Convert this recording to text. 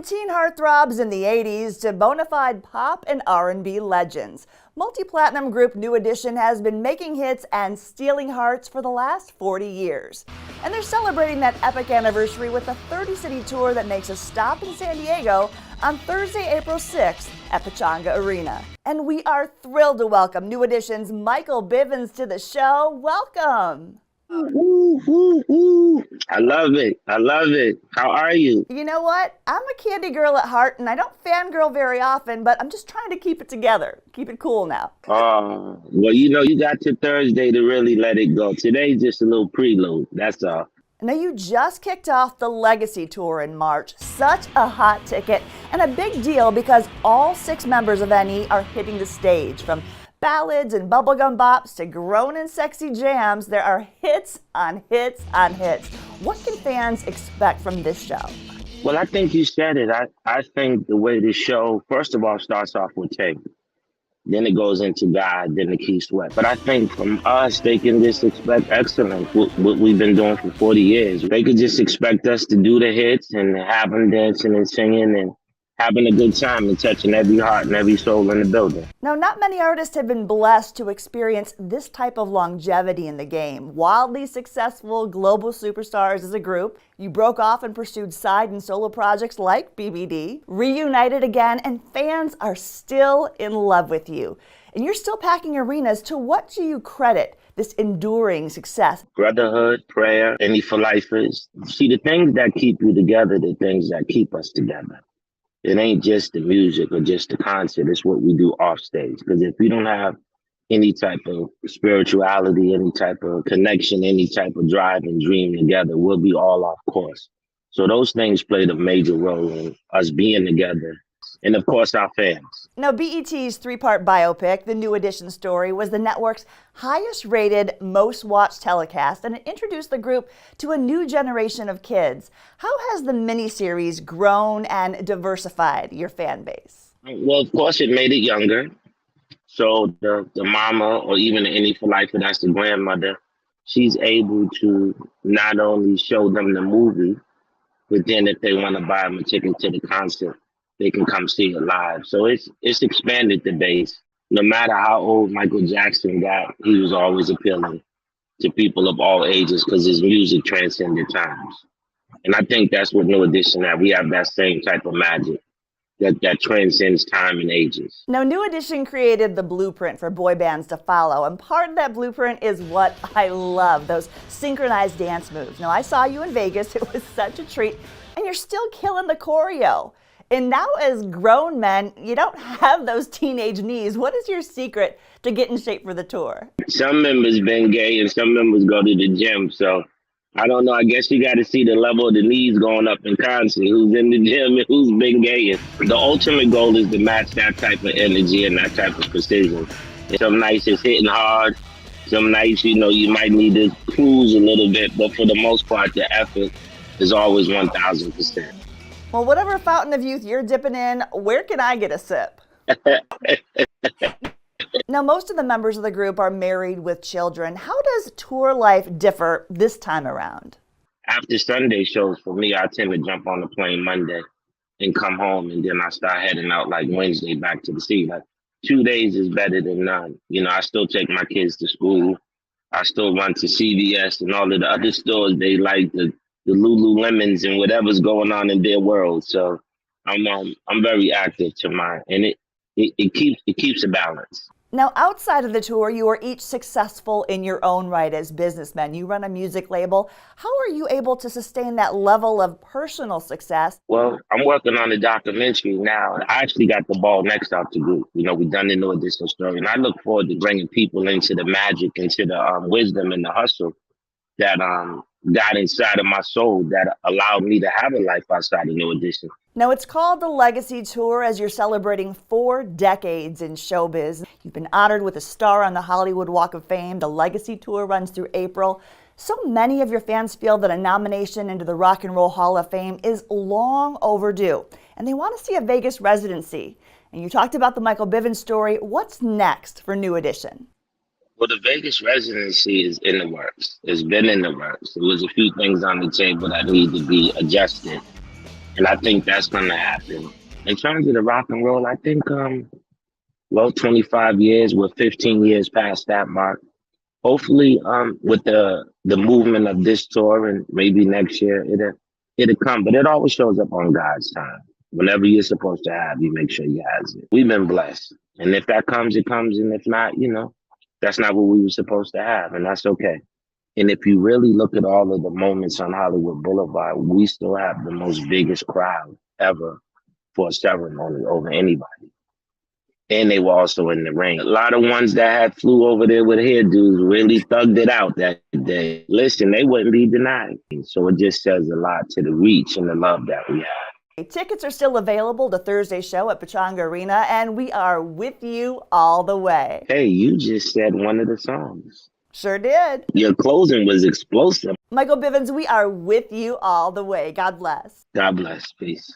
From teen heartthrobs in the 80s to bonified pop and R&B legends, multi-platinum group New Edition has been making hits and stealing hearts for the last 40 years. And they're celebrating that epic anniversary with a 30-city tour that makes a stop in San Diego on Thursday, April 6th at Pechanga Arena. And we are thrilled to welcome New Edition's Michael Bivins to the show. Welcome. Ooh, ooh, ooh. I love it. I love it. How are you? You know what? I'm a candy girl at heart, and I don't fangirl very often, but I'm just trying to keep it together. Keep it cool now. Well, you got to Thursday to really let it go. Today's just a little prelude. That's all. Now, you just kicked off the Legacy Tour in March. Such a hot ticket and a big deal because all 6 members of NE are hitting the stage. From ballads and bubblegum bops to grown and sexy jams, there are hits on hits on hits. What can fans expect from this show? Well, I think you said it. I think the way the show, first of all, starts off with tape. Then it goes into God, then the Key Sweat. But I think from us, they can just expect excellence, what we've been doing for 40 years. They could just expect us to do the hits and have them dancing and singing and having a good time and touching every heart and every soul in the building. Now, not many artists have been blessed to experience this type of longevity in the game. Wildly successful global superstars as a group, you broke off and pursued side and solo projects like BBD, reunited again, and fans are still in love with you. And you're still packing arenas. To what do you credit this enduring success? Brotherhood, prayer, any for lifers. See, the things that keep you together, the things that keep us together. It ain't just the music or just the concert. It's what we do off stage. Because if we don't have any type of spirituality, any type of connection, any type of drive and dream together, we'll be all off course. So those things played a major role in us being together. And of course, our fans. Now, BET's 3-part biopic, The New Edition Story, was the network's highest rated, most watched telecast, and it introduced the group to a new generation of kids. How has the miniseries grown and diversified your fan base? Well, of course, it made it younger. So the mama or even any for life, that's the grandmother, she's able to not only show them the movie, but then if they want to buy them a ticket to the concert, they can come see it live. So it's expanded the base. No matter how old Michael Jackson got, he was always appealing to people of all ages because his music transcended times. And I think that's what New Edition have. We have that same type of magic that transcends time and ages. Now, New Edition created the blueprint for boy bands to follow, and part of that blueprint is what I love, those synchronized dance moves. Now, I saw you in Vegas. It was such a treat, and you're still killing the choreo. And now as grown men, you don't have those teenage knees. What is your secret to get in shape for the tour? Some members been gay and some members go to the gym. So I don't know. I guess you got to see the level of the knees going up in concert. Who's in the gym and who's been gay. The ultimate goal is to match that type of energy and that type of precision. Some nights it's hitting hard. Some nights, you might need to cruise a little bit. But for the most part, the effort is always 1,000%. Well, whatever fountain of youth you're dipping in, where can I get a sip? Now, most of the members of the group are married with children. How does tour life differ this time around? After Sunday shows, for me, I tend to jump on the plane Monday and come home, and then I start heading out like Wednesday back to the city. Like 2 days is better than none. I still take my kids to school. I still run to CVS and all of the other stores. They like the Lululemons and whatever's going on in their world. So I'm very active to mine, and it keeps a balance. Now, outside of the tour, you are each successful in your own right as businessmen. You run a music label. How are you able to sustain that level of personal success? Well, I'm working on a documentary now. I actually got the ball next out to group. We've done the New Edition Story, and I look forward to bringing people into the magic, into the wisdom and the hustle that got inside of my soul that allowed me to have a life outside of New Edition. Now, it's called the Legacy Tour as you're celebrating 4 decades in showbiz. You've been honored with a star on the Hollywood Walk of Fame. The Legacy Tour runs through April. So many of your fans feel that a nomination into the Rock and Roll Hall of Fame is long overdue, and they want to see a Vegas residency. And you talked about the Michael Bivins story. What's next for New Edition? Well, the Vegas residency is in the works. It's been in the works. There was a few things on the table that need to be adjusted. And I think that's gonna happen. In terms of the rock and roll, I think 25 years, we're 15 years past that mark. Hopefully, with the movement of this tour and maybe next year it'll come. But it always shows up on God's time. Whenever you're supposed to have, you make sure you have it. We've been blessed. And if that comes, it comes. And if not, that's not what we were supposed to have, and that's okay. And if you really look at all of the moments on Hollywood Boulevard, we still have the most biggest crowd ever for a ceremony over anybody. And they were also in the ring. A lot of ones that had flew over there with hairdos really thugged it out that day. Listen, they wouldn't be denied. So it just says a lot to the reach and the love that we have. Tickets are still available to Thursday's show at Pechanga Arena, and we are with you all the way. Hey, you just said one of the songs. Sure did. Your closing was explosive. Michael Bivens, we are with you all the way. God bless. God bless. Peace.